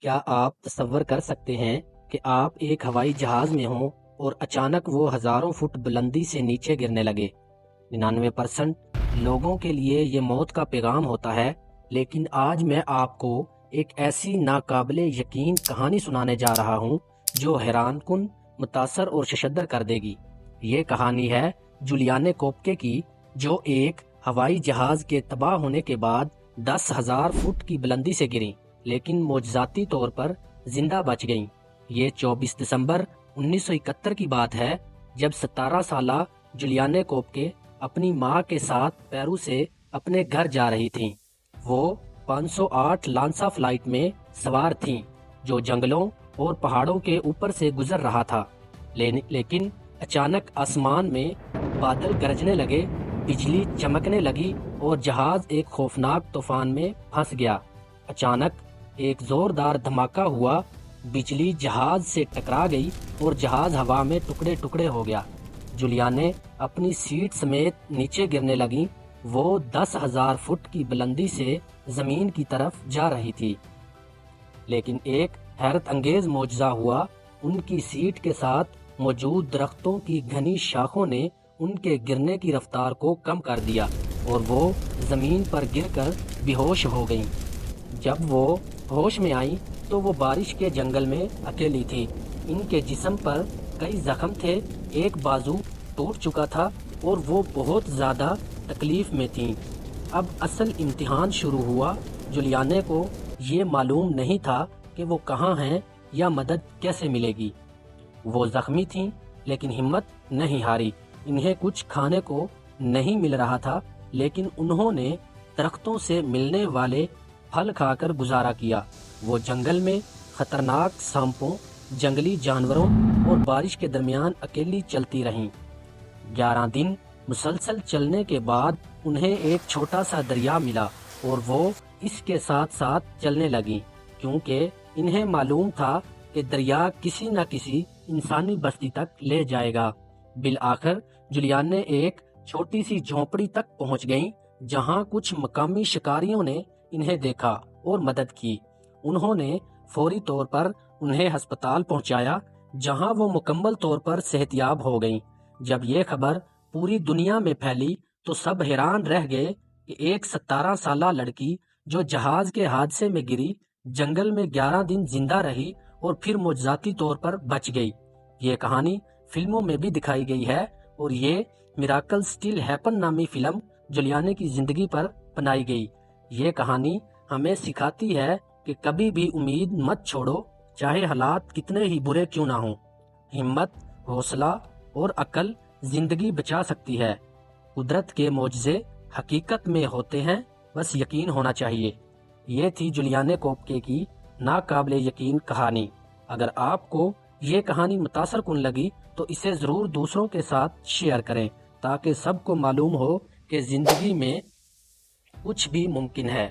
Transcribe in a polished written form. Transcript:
کیا آپ تصور کر سکتے ہیں کہ آپ ایک ہوائی جہاز میں ہوں اور اچانک وہ ہزاروں فٹ بلندی سے نیچے گرنے لگے؟ 99% لوگوں کے لیے یہ موت کا پیغام ہوتا ہے، لیکن آج میں آپ کو ایک ایسی ناقابل یقین کہانی سنانے جا رہا ہوں جو حیران کن، متاثر اور ششدر کر دے گی۔ یہ کہانی ہے جولیانے کوپکے کی، جو ایک ہوائی جہاز کے تباہ ہونے کے بعد 10,000 فٹ کی بلندی سے گریں، لیکن معجزاتی طور پر زندہ بچ گئیں۔ یہ 24 دسمبر 1971 کی بات ہے، جب 17 سالہ جولیانے کوپکے اپنی ماں کے ساتھ پیرو سے اپنے گھر جا رہی تھیں۔ وہ 508 لانسا فلائٹ میں سوار تھیں، جو جنگلوں اور پہاڑوں کے اوپر سے گزر رہا تھا، لیکن اچانک آسمان میں بادل گرجنے لگے، بجلی چمکنے لگی اور جہاز ایک خوفناک طوفان میں پھنس گیا۔ اچانک ایک زوردار دھماکہ ہوا، بجلی جہاز سے ٹکرا گئی اور جہاز ہوا میں ٹکڑے ٹکڑے ہو گیا۔ جولیانے اپنی سیٹ سمیت نیچے گرنے لگیں۔ وہ 10,000 فٹ کی بلندی سے زمین کی طرف جا رہی تھی، لیکن ایک حیرت انگیز معجزہ ہوا۔ ان کی سیٹ کے ساتھ موجود درختوں کی گھنی شاخوں نے ان کے گرنے کی رفتار کو کم کر دیا اور وہ زمین پر گر کر بے ہوش ہو گئیں۔ جب وہ ہوش میں آئیں تو وہ بارش کے جنگل میں اکیلی تھی۔ ان کے جسم پر کئی زخم تھے، ایک بازو ٹوٹ چکا تھا اور وہ بہت زیادہ تکلیف میں تھیں۔ اب اصل امتحان شروع ہوا۔ جولیانے کو یہ معلوم نہیں تھا کہ وہ کہاں ہیں یا مدد کیسے ملے گی۔ وہ زخمی تھیں لیکن ہمت نہیں ہاری۔ انہیں کچھ کھانے کو نہیں مل رہا تھا، لیکن انہوں نے درختوں سے ملنے والے پھل کھا کر گزارا کیا۔ وہ جنگل میں خطرناک سانپوں، جنگلی جانوروں اور بارش کے درمیان اکیلی چلتی رہیں۔ 11 دن مسلسل چلنے کے بعد انہیں ایک چھوٹا سا دریا ملا اور وہ اس کے ساتھ ساتھ چلنے لگیں، کیونکہ انہیں معلوم تھا کہ دریا کسی نہ کسی انسانی بستی تک لے جائے گا۔ بالآخر جولیانے ایک چھوٹی سی جھونپڑی تک پہنچ گئیں، جہاں کچھ مقامی شکاریوں نے انہیں دیکھا اور مدد کی۔ انہوں نے فوری طور پر انہیں ہسپتال پہنچایا، جہاں وہ مکمل طور پر صحت یاب ہو گئیں۔ جب یہ خبر پوری دنیا میں پھیلی تو سب حیران رہ گئے کہ ایک 17 سالہ لڑکی جو جہاز کے حادثے میں گری، جنگل میں 11 دن زندہ رہی اور پھر معجزاتی طور پر بچ گئی۔ یہ کہانی فلموں میں بھی دکھائی گئی ہے اور یہ میراکل اسٹل ہیپن نامی فلم جولیانے کی زندگی پر بنائی گئی۔ یہ کہانی ہمیں سکھاتی ہے کہ کبھی بھی امید مت چھوڑو، چاہے حالات کتنے ہی برے کیوں نہ ہوں۔ ہمت، حوصلہ اور عقل زندگی بچا سکتی ہے۔ قدرت کے معجزے حقیقت میں ہوتے ہیں، بس یقین ہونا چاہیے۔ یہ تھی جولیانے کوپکے کی ناقابل یقین کہانی۔ اگر آپ کو یہ کہانی متاثر کن لگی تو اسے ضرور دوسروں کے ساتھ شیئر کریں، تاکہ سب کو معلوم ہو کہ زندگی میں کچھ بھی ممکن ہے۔